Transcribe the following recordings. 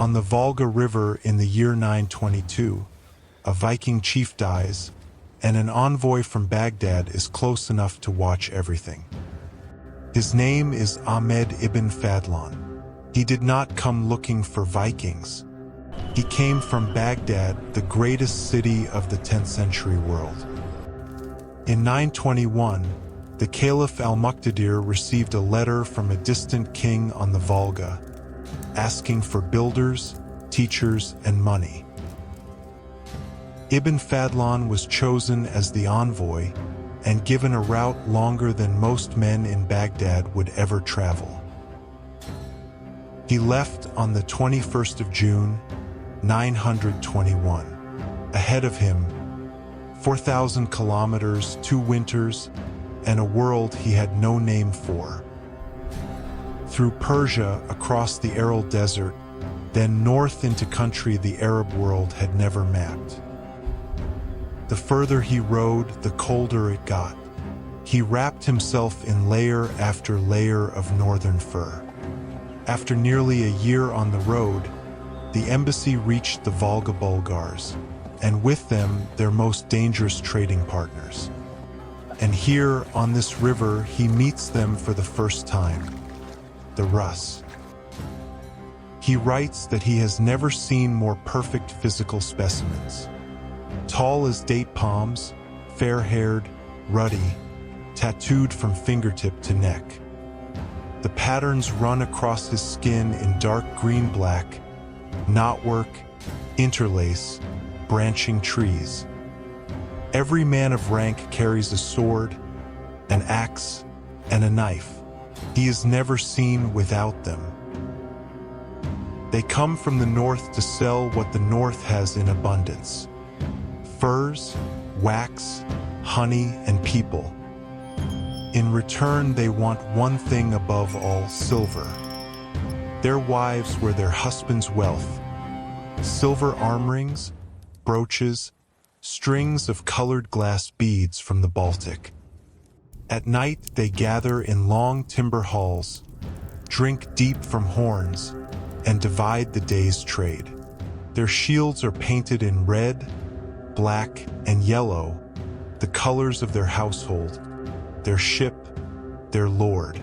On the Volga River in the year 922, a Viking chief dies, and an envoy from Baghdad is close enough to watch everything. His name is Ahmad ibn Fadlan. He did not come looking for Vikings. He came from Baghdad, the greatest city of the 10th century world. In 921, the Caliph al-Muqtadir received a letter from a distant king on the Volga, asking for builders, teachers, and money. Ibn Fadlan was chosen as the envoy and given a route longer than most men in Baghdad would ever travel. He left on the 21st of June, 921. Ahead of him, 4,000 kilometers, 2 winters, and a world he had no name for. Through Persia, across the Aral Desert, then north into country the Arab world had never mapped. The further he rode, the colder it got. He wrapped himself in layer after layer of northern fur. After nearly a year on the road, the embassy reached the Volga Bulgars, and with them their most dangerous trading partners. And here, on this river, he meets them for the first time, the Rus. He writes that he has never seen more perfect physical specimens. Tall as date palms, fair-haired, ruddy, tattooed from fingertip to neck. The patterns run across his skin in dark green-black, knotwork, interlace, branching trees. Every man of rank carries a sword, an axe, and a knife. He is never seen without them. They come from the north to sell what the north has in abundance: furs, wax, honey, and people. In return, they want one thing above all: silver. Their wives were their husbands' wealth: silver arm rings, brooches, strings of colored glass beads from the Baltic. At night, they gather in long timber halls, drink deep from horns, and divide the day's trade. Their shields are painted in red, black, and yellow, the colors of their household, their ship, their lord.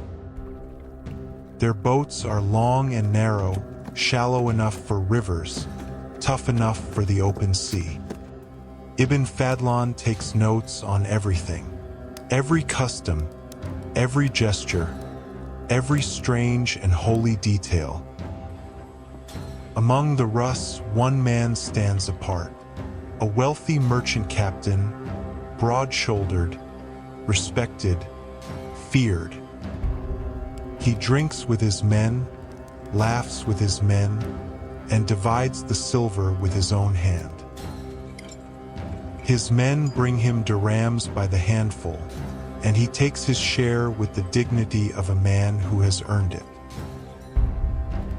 Their boats are long and narrow, shallow enough for rivers, tough enough for the open sea. Ibn Fadlan takes notes on everything. Every custom, every gesture, every strange and holy detail. Among the Rus, one man stands apart. A wealthy merchant captain, broad-shouldered, respected, feared. He drinks with his men, laughs with his men, and divides the silver with his own hand. His men bring him dirhams by the handful, and he takes his share with the dignity of a man who has earned it.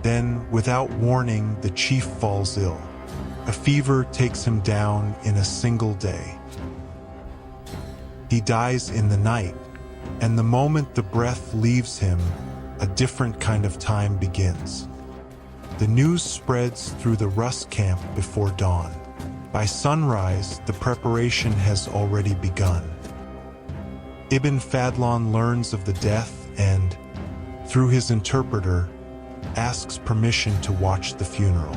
Then, without warning, the chief falls ill. A fever takes him down in a single day. He dies in the night, and the moment the breath leaves him, a different kind of time begins. The news spreads through the Rus camp before dawn. By sunrise, the preparation has already begun. Ibn Fadlan learns of the death and, through his interpreter, asks permission to watch the funeral.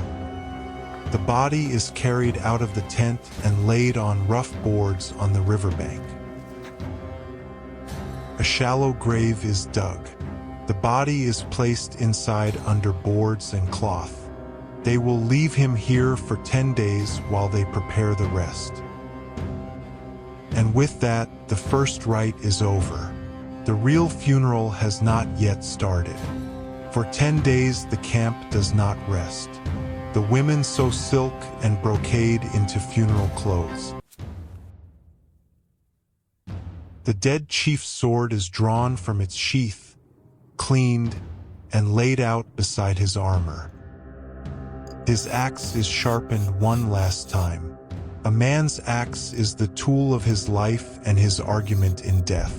The body is carried out of the tent and laid on rough boards on the riverbank. A shallow grave is dug. The body is placed inside under boards and cloth. They will leave him here for 10 days while they prepare the rest. And with that, the first rite is over. The real funeral has not yet started. For 10 days, the camp does not rest. The women sew silk and brocade into funeral clothes. The dead chief's sword is drawn from its sheath, cleaned, and laid out beside his armor. His axe is sharpened one last time. A man's axe is the tool of his life and his argument in death.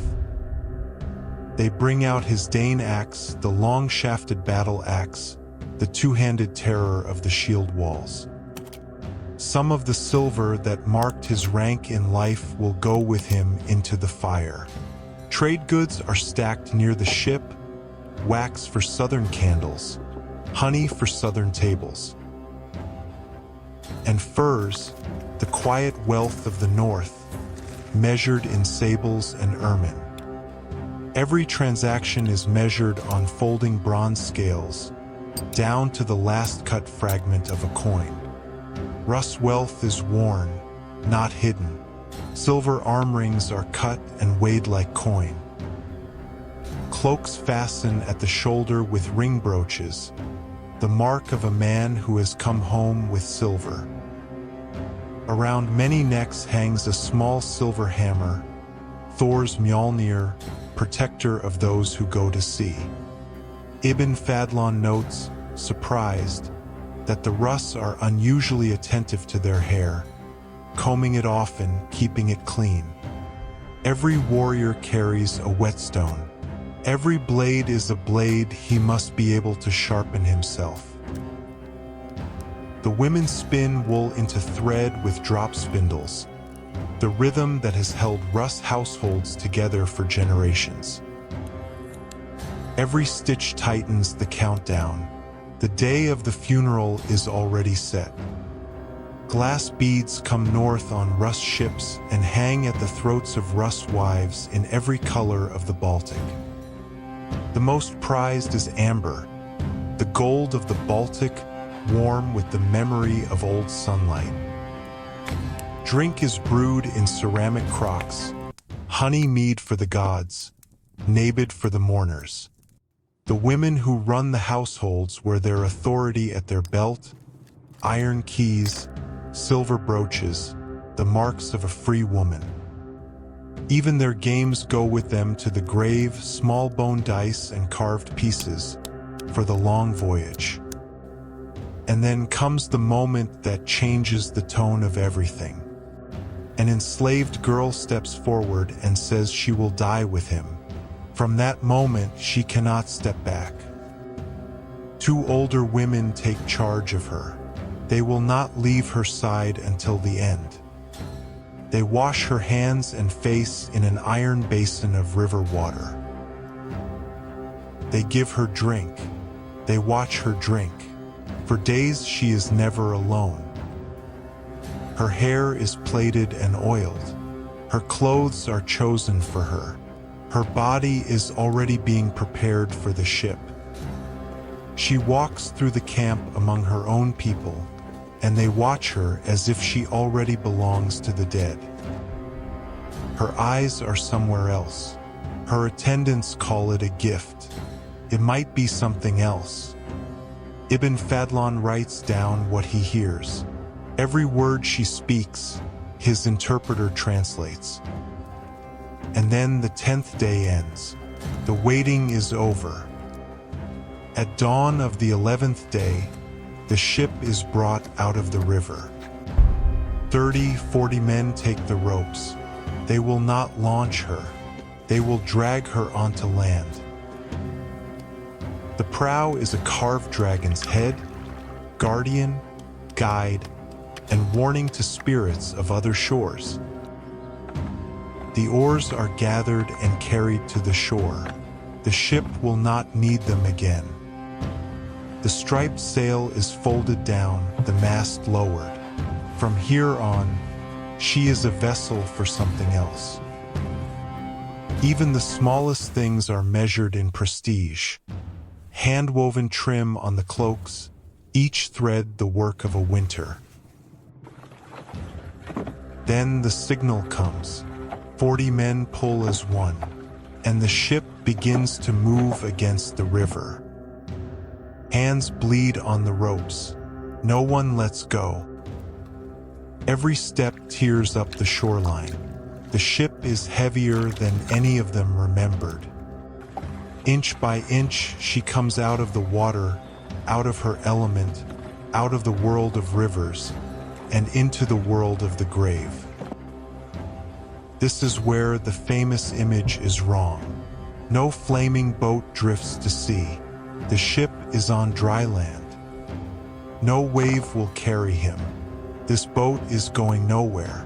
They bring out his Dane axe, the long-shafted battle axe, the two-handed terror of the shield walls. Some of the silver that marked his rank in life will go with him into the fire. Trade goods are stacked near the ship, wax for southern candles, honey for southern tables. And furs, the quiet wealth of the north, measured in sables and ermine. Every transaction is measured on folding bronze scales, down to the last cut fragment of a coin. Rus' wealth is worn, not hidden. Silver arm rings are cut and weighed like coin. Cloaks fasten at the shoulder with ring brooches, the mark of a man who has come home with silver. Around many necks hangs a small silver hammer, Thor's Mjolnir, protector of those who go to sea. Ibn Fadlan notes, surprised, that the Rus are unusually attentive to their hair, combing it often, keeping it clean. Every warrior carries a whetstone. Every blade is a blade he must be able to sharpen himself. The women spin wool into thread with drop spindles, the rhythm that has held Rus households together for generations. Every stitch tightens the countdown. The day of the funeral is already set. Glass beads come north on Rus ships and hang at the throats of Rus wives in every color of the Baltic. The most prized is amber, the gold of the Baltic, warm with the memory of old sunlight. Drink is brewed in ceramic crocks, honey mead for the gods, nabid for the mourners. The women who run the households wear their authority at their belt, iron keys, silver brooches, the marks of a free woman. Even their games go with them to the grave, small bone dice and carved pieces, for the long voyage. And then comes the moment that changes the tone of everything. An enslaved girl steps forward and says she will die with him. From that moment, she cannot step back. Two older women take charge of her. They will not leave her side until the end. They wash her hands and face in an iron basin of river water. They give her drink. They watch her drink. For days she is never alone. Her hair is plaited and oiled. Her clothes are chosen for her. Her body is already being prepared for the ship. She walks through the camp among her own people, and they watch her as if she already belongs to the dead. Her eyes are somewhere else. Her attendants call it a gift. It might be something else. Ibn Fadlan writes down what he hears. Every word she speaks, his interpreter translates. And then the 10th day ends. The waiting is over. At dawn of the 11th day, the ship is brought out of the river. 30-40 men take the ropes. They will not launch her. They will drag her onto land. The prow is a carved dragon's head, guardian, guide, and warning to spirits of other shores. The oars are gathered and carried to the shore. The ship will not need them again. The striped sail is folded down, the mast lowered. From here on, she is a vessel for something else. Even the smallest things are measured in prestige. Hand-woven trim on the cloaks, each thread the work of a winter. Then the signal comes. 40 men pull as one, and the ship begins to move against the river. Hands bleed on the ropes. No one lets go. Every step tears up the shoreline. The ship is heavier than any of them remembered. Inch by inch, she comes out of the water, out of her element, out of the world of rivers, and into the world of the grave. This is where the famous image is wrong. No flaming boat drifts to sea. The ship is on dry land. No wave will carry him. This boat is going nowhere.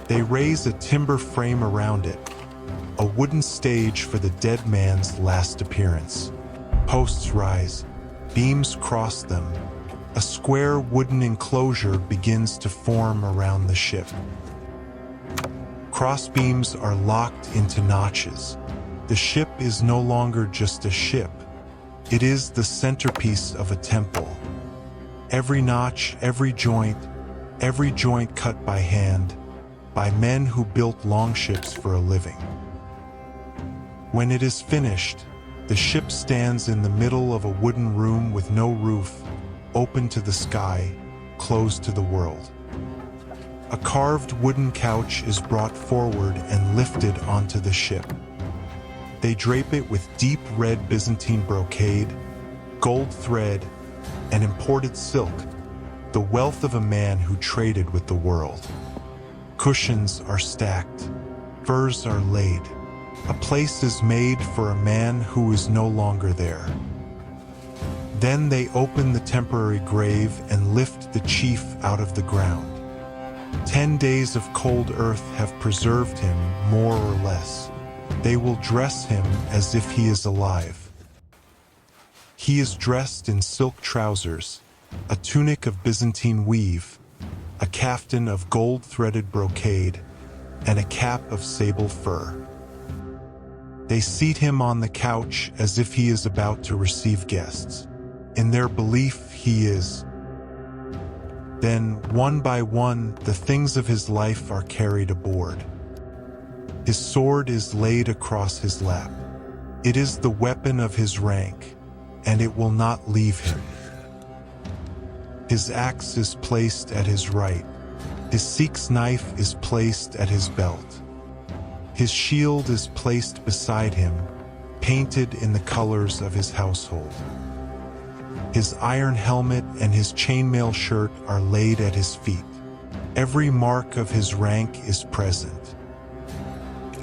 They raise a timber frame around it, a wooden stage for the dead man's last appearance. Posts rise, beams cross them. A square wooden enclosure begins to form around the ship. Crossbeams are locked into notches. The ship is no longer just a ship. It is the centerpiece of a temple. Every notch, every joint cut by hand, by men who built longships for a living. When it is finished, the ship stands in the middle of a wooden room with no roof, open to the sky, closed to the world. A carved wooden couch is brought forward and lifted onto the ship. They drape it with deep red Byzantine brocade, gold thread, and imported silk, the wealth of a man who traded with the world. Cushions are stacked, furs are laid. A place is made for a man who is no longer there. Then they open the temporary grave and lift the chief out of the ground. 10 days of cold earth have preserved him, more or less. They will dress him as if he is alive. He is dressed in silk trousers, a tunic of Byzantine weave, a caftan of gold-threaded brocade, and a cap of sable fur. They seat him on the couch as if he is about to receive guests. In their belief, he is. Then, one by one, the things of his life are carried aboard. His sword is laid across his lap. It is the weapon of his rank, and it will not leave him. His axe is placed at his right. His Sikh's knife is placed at his belt. His shield is placed beside him, painted in the colors of his household. His iron helmet and his chainmail shirt are laid at his feet. Every mark of his rank is present.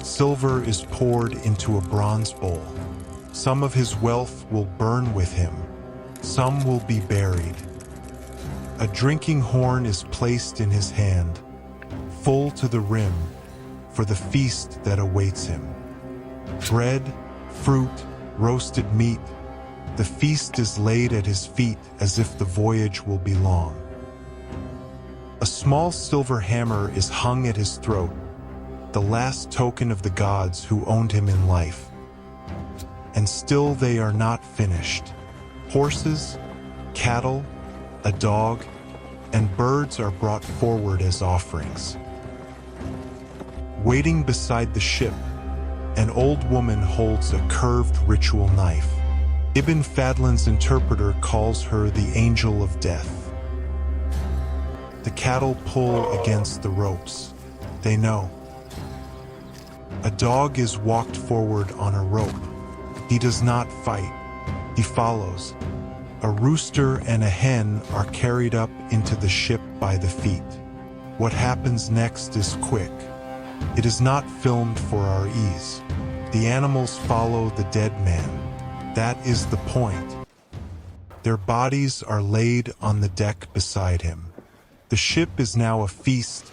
Silver is poured into a bronze bowl. Some of his wealth will burn with him. Some will be buried. A drinking horn is placed in his hand, full to the rim, for the feast that awaits him. Bread, fruit, roasted meat, the feast is laid at his feet as if the voyage will be long. A small silver hammer is hung at his throat, the last token of the gods who owned him in life. And still they are not finished. Horses, cattle, a dog, and birds are brought forward as offerings. Waiting beside the ship, an old woman holds a curved ritual knife. Ibn Fadlan's interpreter calls her the Angel of Death. The cattle pull against the ropes. They know. A dog is walked forward on a rope. He does not fight. He follows. A rooster and a hen are carried up into the ship by the feet. What happens next is quick. It is not filmed for our ease. The animals follow the dead man. That is the point. Their bodies are laid on the deck beside him. The ship is now a feast,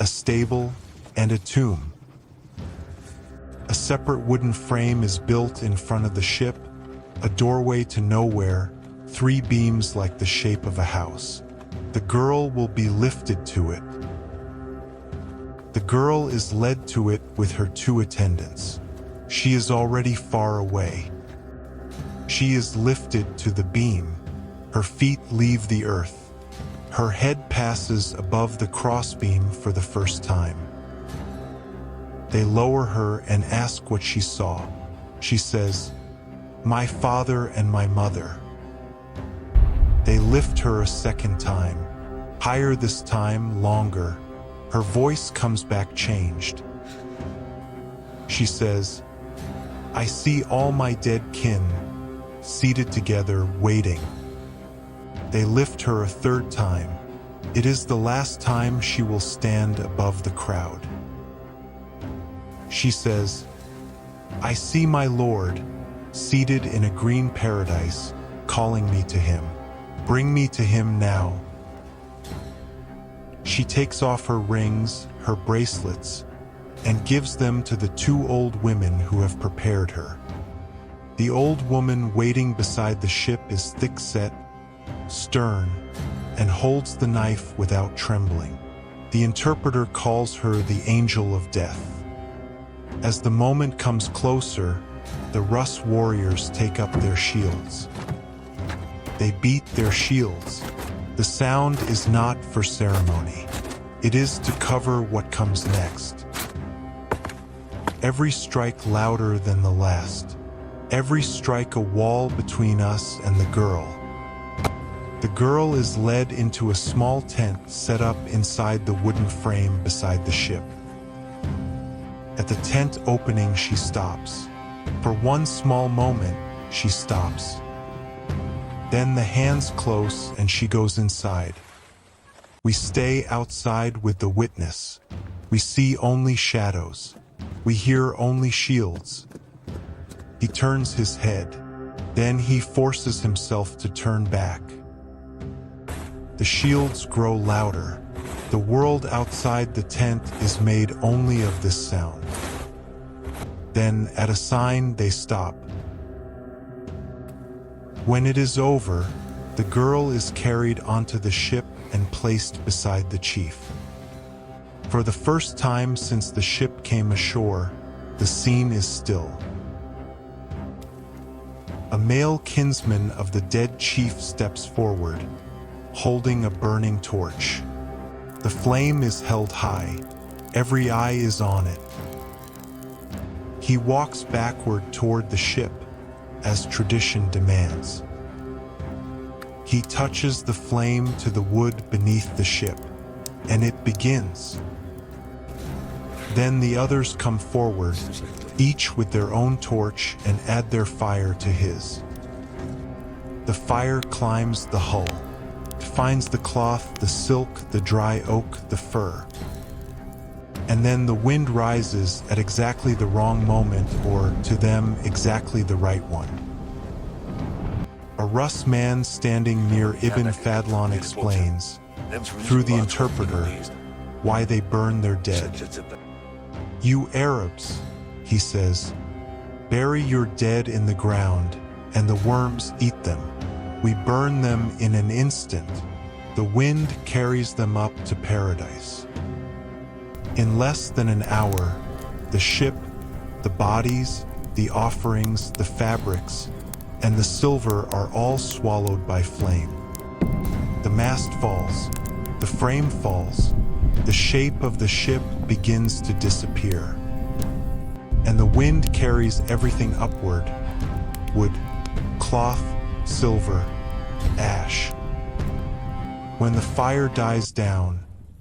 a stable, and a tomb. A separate wooden frame is built in front of the ship, a doorway to nowhere, 3 beams like the shape of a house. The girl will be lifted to it. The girl is led to it with her 2 attendants. She is already far away. She is lifted to the beam. Her feet leave the earth. Her head passes above the crossbeam for the first time. They lower her and ask what she saw. She says, "My father and my mother." They lift her a second time, higher this time, longer. Her voice comes back changed. She says, "I see all my dead kin, seated together, waiting." They lift her a third time. It is the last time she will stand above the crowd. She says, "I see my Lord, seated in a green paradise, calling me to him." Bring me to him now." She takes off her rings, her bracelets, and gives them to the two old women who have prepared her. The old woman waiting beside the ship is thick-set, stern, and holds the knife without trembling. The interpreter calls her the Angel of Death. As the moment comes closer, the Rus warriors take up their shields. They beat their shields. The sound is not for ceremony. It is to cover what comes next. Every strike louder than the last. Every strike a wall between us and the girl. The girl is led into a small tent set up inside the wooden frame beside the ship. At the tent opening, she stops. For one small moment, she stops. Then the hands close and she goes inside. We stay outside with the witness. We see only shadows. We hear only shields. He turns his head. Then he forces himself to turn back. The shields grow louder. The world outside the tent is made only of this sound. Then, at a sign, they stop. When it is over, the girl is carried onto the ship and placed beside the chief. For the first time since the ship came ashore, the scene is still. A male kinsman of the dead chief steps forward, holding a burning torch. The flame is held high. Every eye is on it. He walks backward toward the ship, as tradition demands. He touches the flame to the wood beneath the ship, and it begins. Then the others come forward, each with their own torch, and add their fire to his. The fire climbs the hull, finds the cloth, the silk, the dry oak, the fur. And then the wind rises at exactly the wrong moment, or, to them, exactly the right one. A Rus man standing near Ibn Fadlan explains, through the interpreter, why they burn their dead. "You Arabs," he says, "bury your dead in the ground, and the worms eat them. We burn them in an instant. The wind carries them up to paradise." In less than an hour, the ship, the bodies, the offerings, the fabrics, and the silver are all swallowed by flame. The mast falls, the frame falls, the shape of the ship begins to disappear. And the wind carries everything upward: wood, cloth, silver, ash. When the fire dies down,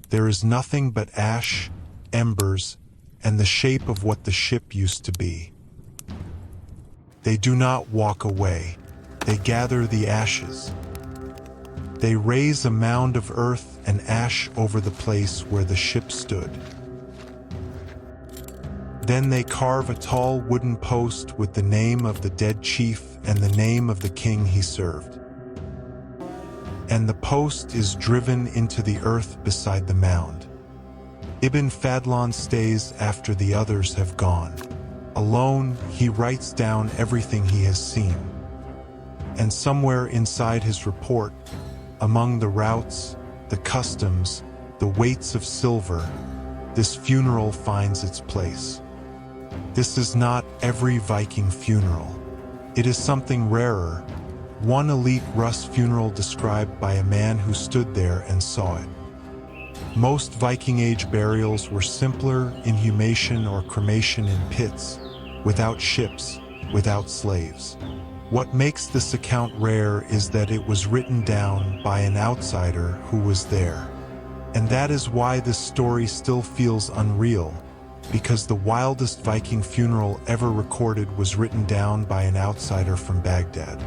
there is nothing but ash, embers, and the shape of what the ship used to be. They do not walk away. They gather the ashes. They raise a mound of earth and ash over the place where the ship stood. Then they carve a tall wooden post with the name of the dead chief and the name of the king he served. And the post is driven into the earth beside the mound. Ibn Fadlan stays after the others have gone. Alone, he writes down everything he has seen. And somewhere inside his report, among the routes, the customs, the weights of silver, this funeral finds its place. This is not every Viking funeral. It is something rarer, one elite Rus funeral described by a man who stood there and saw it. Most Viking-age burials were simpler, inhumation or cremation in pits, without ships, without slaves. What makes this account rare is that it was written down by an outsider who was there. And that is why this story still feels unreal, because the wildest Viking funeral ever recorded was written down by an outsider from Baghdad.